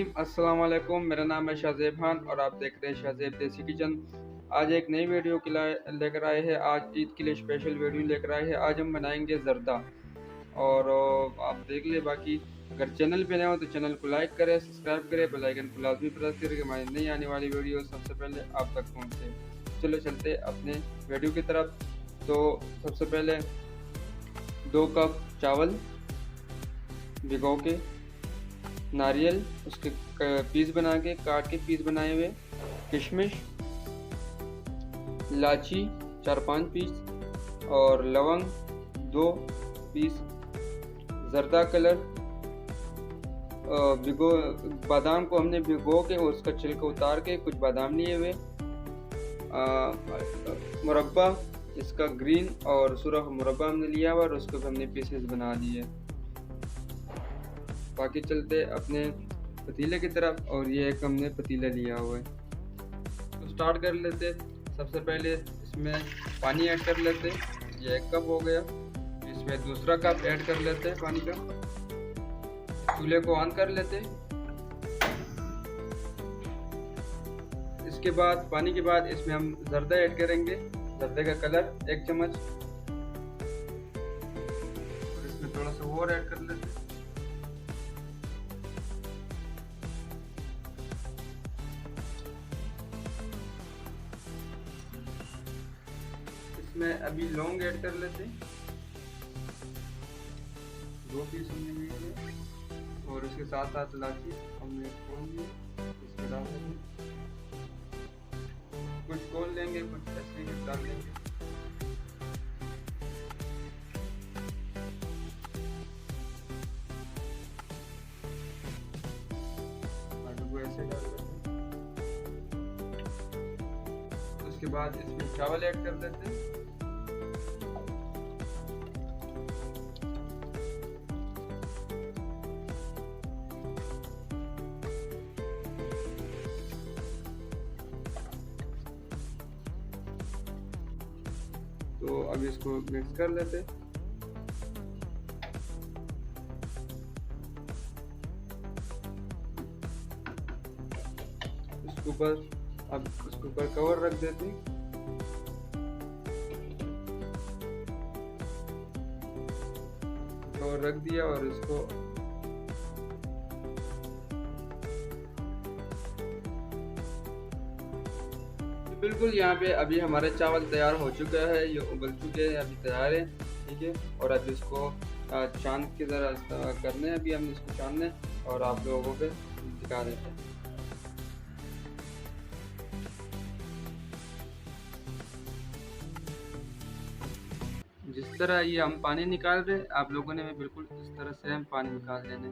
रहीम, अस्सलाम वालेकुम। मेरा नाम है शाहज़ेब खान और आप देख रहे हैं शाहज़ेब देसी किचन। आज एक नई वीडियो के लेकर आए हैं। आज ईद के लिए स्पेशल वीडियो लेकर आए हैं। आज हम बनाएंगे ज़र्दा और आप देख ले। बाकी अगर चैनल पे नए हो तो चैनल को लाइक करें, सब्सक्राइब करें, बेल आइकन को लाजमी प्रेस करें कि हमारी नई आने वाली वीडियो सबसे पहले आप तक पहुँचे। चलो चलते अपने वीडियो की तरफ। तो सबसे पहले 2 कप चावल भिगो के, नारियल उसके पीस बना के काट के पीस बनाए हुए, किशमिश, इलायची 4-5 पीस और लवंग 2 पीस, जर्दा कलर, भिगो बादाम को हमने भिगो के उसका छिलका उतार के कुछ बादाम लिए हुए, मुरब्बा इसका ग्रीन और सुरख मुरब्बा हमने लिया हुआ और उसको हमने पीसेस बना दिए। बाकी चलते अपने पतीले की तरफ और ये एक हमने पतीला लिया हुआ है। तो स्टार्ट कर लेते। सबसे पहले इसमें पानी ऐड कर लेते। ये 1 कप हो गया। इसमें दूसरा कप ऐड कर लेते हैं पानी का। चूल्हे को ऑन कर लेते। इसके बाद पानी के बाद इसमें हम जर्दा ऐड करेंगे। जर्दे का कलर 1 चम्मच और इसमें थोड़ा सा और ऐड कर लेते। इसमें अभी लौंग ऐड कर लेते। 2 पीस हमने लिए हैं और उसके साथ साथ इलायची हमने खोल ली, इसमें डाल देंगे। कुछ खोल लेंगे, कुछ ऐसे ही डाल लेंगे। ऐसे डाल देंगे। उसके बाद इसमें चावल ऐड कर देते हैं। तो अब इसको मिक्स कर लेते। इसके ऊपर अब इसके ऊपर कवर रख देते। कवर रख दिया और इसको बिल्कुल यहाँ पे अभी हमारे चावल तैयार हो चुका है। ये उबल चुके हैं, अभी तैयार है। ठीक है। और अब इसको चांद की तरह करने हैं। अभी हम इसको छानने और आप लोगों पे दिखा देते हैं। जिस तरह ये हम पानी निकाल रहे, आप लोगों ने भी बिल्कुल इस तरह से हम पानी निकाल देने।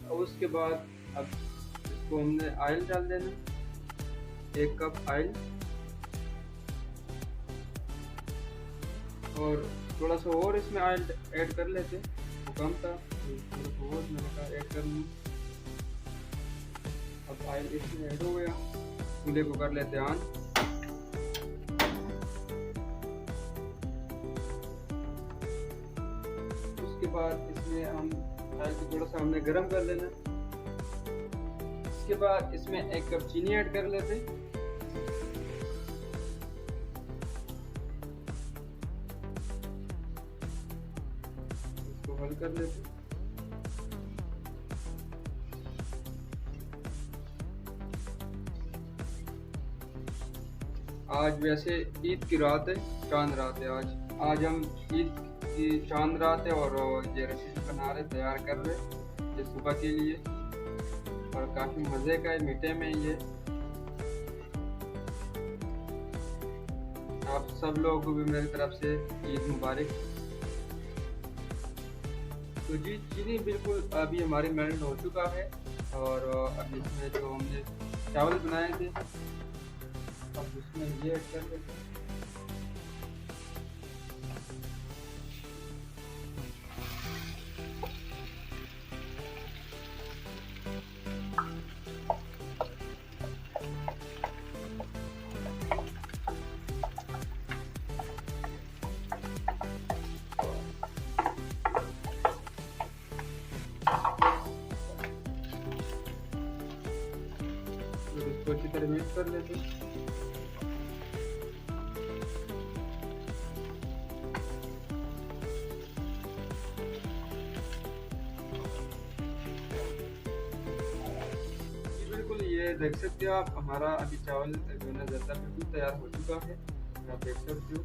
और उसके बाद अब इसको हमने ऑयल डाल देना। 1 कप ऑयल और थोड़ा सा और इसमें ऑयल ऐड कर लेते। वो कम था, थोड़ा सा और मैंने कहा ऐड कर लूँ। अब ऑयल इसमें ऐड हो गया। चूल्हे को कर लेते ऑन। उसके बाद इसमें हम ऑयल को थोड़ा सा हमने गरम कर लेना। इसके बाद इसमें 1 कप चीनी ऐड कर लेते। इसको हल कर लेते। आज वैसे ईद की रात है, चांद रात है। आज हम ईद की चांद रात है और ये रेसिपी बना रहे, तैयार कर रहे ये सुबह के लिए। और काफ़ी मज़े का है, मीठे में ये। आप सब लोगों को भी मेरी तरफ से ईद मुबारक। तो जी चीनी बिल्कुल अभी हमारी मेल्ट हो चुका है और अभी इसमें जो हमने चावल बनाए थे अब उसमें ये ऐड कर देते हैं। कर लेते हैं। बिल्कुल ये देख सकते हो आप, हमारा अभी चावल जो है ज़्यादा बिल्कुल तैयार हो चुका है, आप देख सकते हो।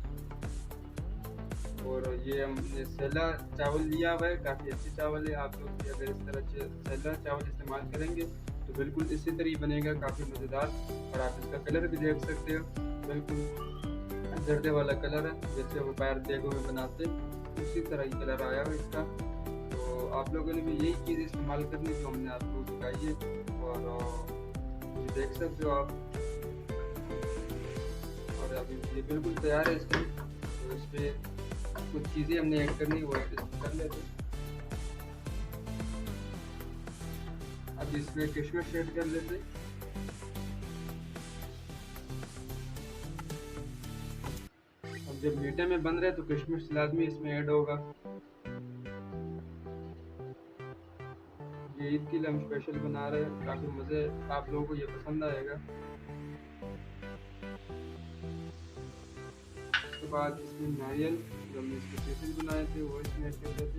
और ये हमने सेला चावल लिया हुआ है, काफ़ी अच्छी चावल है। आप लोग भी अगर इस तरह सेला चावल इस्तेमाल करेंगे तो बिल्कुल इसी तरह बनेगा, काफ़ी मज़ेदार। और आप इसका कलर भी देख सकते हो, बिल्कुल जर्दे वाला कलर है, जैसे वो बाहर देगों में बनाते उसी तरह ही कलर आया हुआ इसका। तो आप लोगों ने भी यही चीज़ इस्तेमाल करनी जो हमने आपको दिखाई है। और ये देख सकते हो आप, और अभी ये बिल्कुल तैयार है इसके। तो इस पर कुछ चीज़ें हमने ऐड करनी वो कर लेते हैं। अब इसमें किशमिश ऐड कर लेते। अब जब मीठे में बन रहे तो किशमिश लाजमी इसमें ऐड होगा। ये ईद के लिए हम स्पेशल बना रहे हैं, काफ़ी मज़े, आप लोगों को ये पसंद आएगा। उसके बाद इसमें नारियल जो हमने इसके पीसेस बनाए थे वो इसमें ऐड कर देते।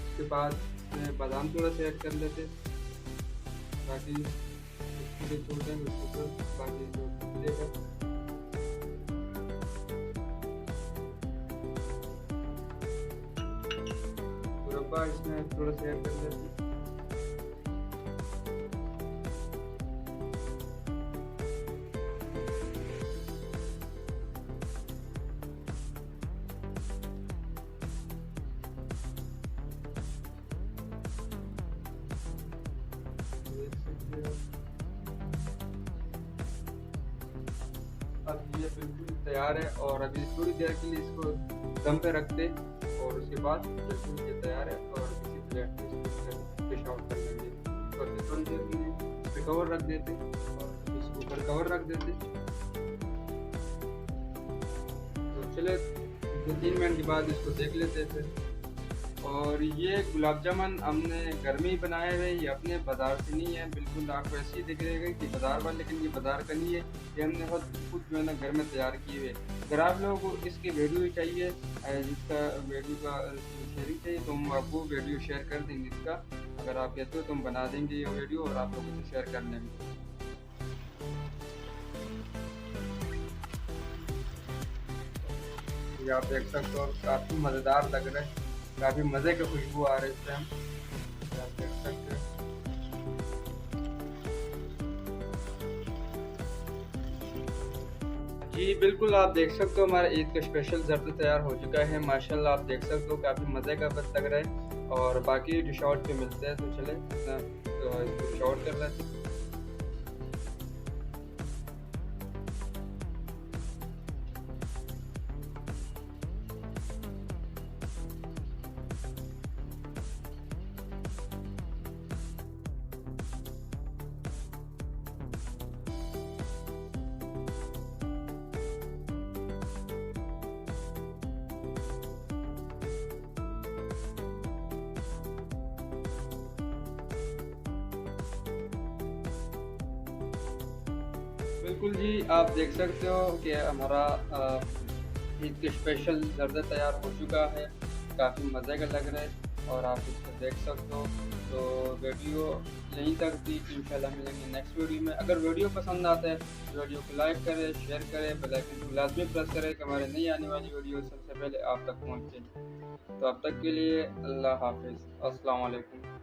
उसके बाद इसमें बादाम थोड़ा सा ऐड कर लेते ताकि छोटे उसके ऊपर बाकी जो मिलेगा। मुरब्बा इसमें थोड़ा सा ऐड कर लेते। अब ये बिल्कुल तैयार है, और अभी थोड़ी देर के लिए इसको दम पे रख दे, और उसके बाद बिल्कुल ये तैयार है। और किसी प्लेट में इसको डिश आउट कर लेंगे। और थोड़ी देर के लिए इस पर कवर रख देते, और इसके ऊपर कवर रख देते। तो चले 2-3 मिनट के बाद इसको देख लेते थे। और ये गुलाब जामुन हमने घर में ही बनाए हुए, ये अपने बाज़ार से नहीं है, बिल्कुल आपको ऐसे ही दिख रहेगा कि बाज़ार वाला, लेकिन ये बाज़ार का नहीं है, ये हमने खुद जो है ना घर में तैयार किए हुए। अगर आप लोगों को इसकी वीडियो चाहिए, जिसका वीडियो का शेयरिंग चाहिए, तो हम आपको वीडियो शेयर कर देंगे इसका। अगर आप कहते हो तो हम बना देंगे ये वीडियो और आप लोगों से शेयर कर लेंगे। ये आप देख सकते हो, काफ़ी मज़ेदार लग रहा है, काफ़ी मज़े की खुशबू आ रही है इस टाइम, आप देख सकते हैं। जी बिल्कुल, आप देख सकते हो हमारा ईद का स्पेशल ज़र्दा तैयार हो चुका है माशाल्लाह। आप देख सकते हो काफ़ी मज़े का बस लग रहा है। और बाकी डिश आउट पे मिलते हैं, तो चले तो इसको डिश आउट कर लेते हैं। बिल्कुल जी, आप देख सकते हो कि हमारा ईद के स्पेशल ज़र्दा तैयार हो चुका है, काफ़ी मज़े का लग रहा है, और आप इसको देख सकते हो। तो वीडियो यहीं तक थी, इंशाल्लाह मिलेंगे नेक्स्ट वीडियो में। अगर वीडियो पसंद आता है तो वीडियो को लाइक करें, शेयर करें, बेल आइकन को लाजमी प्रेस करें कि हमारे नई आने वाली वीडियो सबसे पहले आप तक पहुँचे। तो अब तक के लिए अल्लाह हाफिज़, अस्सलाम वालेकुम।